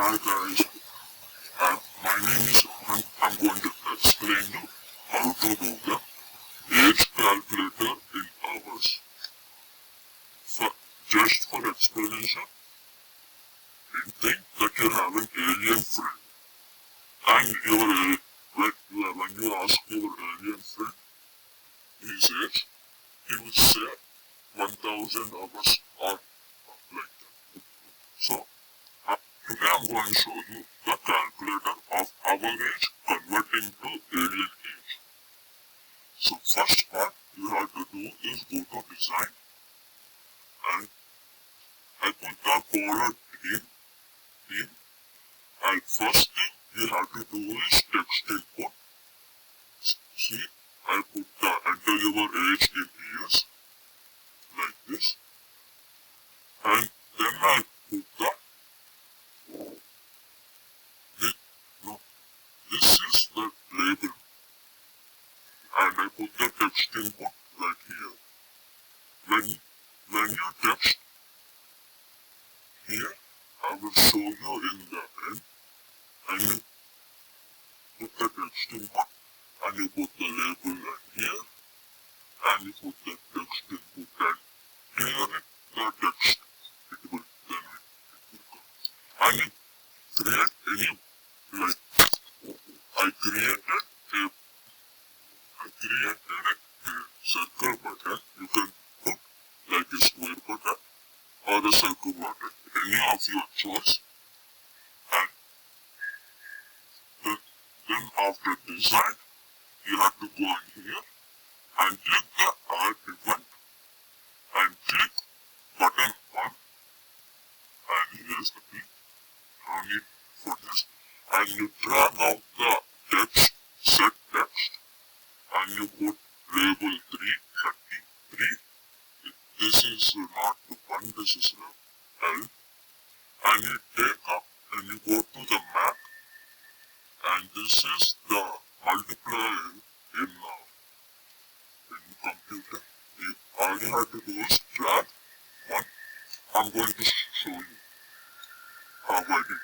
Hi guys, my name is Rohan. I'm going to explain you how to do the age calculator in hours. Just for explanation, think that you have an alien friend and when you ask your alien friend his age, he will say 1000 hours or like that. So today I'm going to show you the calculator of our age converting to alien age. So first part you have to do is go to design and I put the color in and first thing you have to do is text input. See, I put the enter your age in years like this and then I put no, this is the label and I put the text input right here. When you text here, I will show you in the end and you put the text input and you put the label right here and you put the text input and clear it, the text, it will come. And you create any, like, I created a circle button, you can put like a square button or a circle button, any of your choice. And then after design, you have to go in here and click the art event and click button 1 and here's the pin, no need for this, and you drag out the text, set text and you put label 333. This is not to 1, this is L, and you take up and you go to the map and this is the multiplier in computer. All you have to do is drag 1. I'm going to show you how I did it.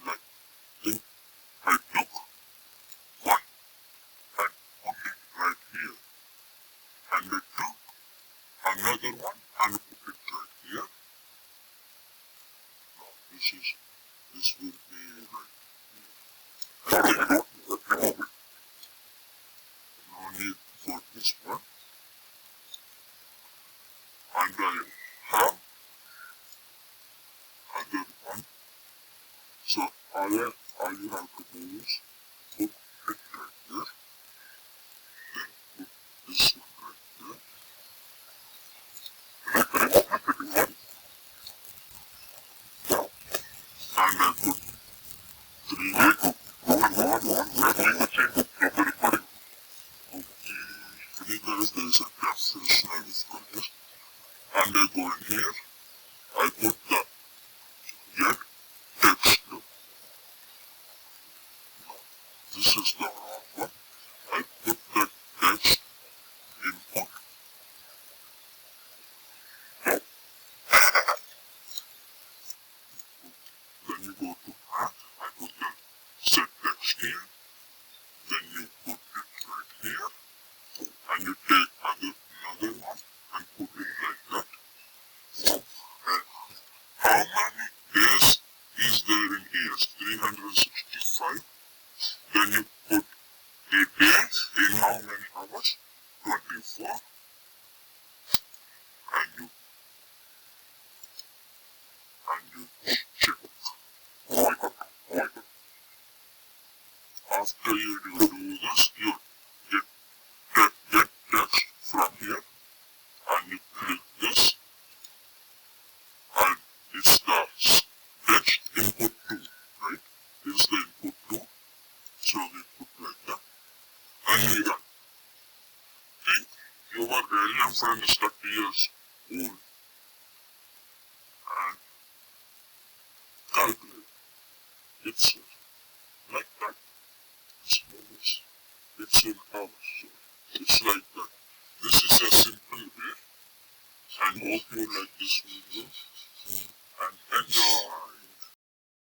Like, think I took 1 and put it right here. And I took another 1 and put it right here. Now this will be right here. And then no need for this one. And I have other one. So all you have to do is put it right there. Then put this one right there. And I put 3 right. Okay, because there is a definitional difficulty. And I go in here. I put the get text. This is the wrong one. I put the text input. Then you go to math. I put the set text here. Then you put it right here. And you take another one and put it like that. How many days is there in years? 365. Then you put a day in how many hours? 24. And you check. Oh my god. After you do this, you get text from here and you click this and it's the text input 2, right? It's the input 2. So we put like that and we done. Think your alien friend is 30 years old and calculate. It's like that. It's in hours. So it's like that. This is a simple way and hope you like this video.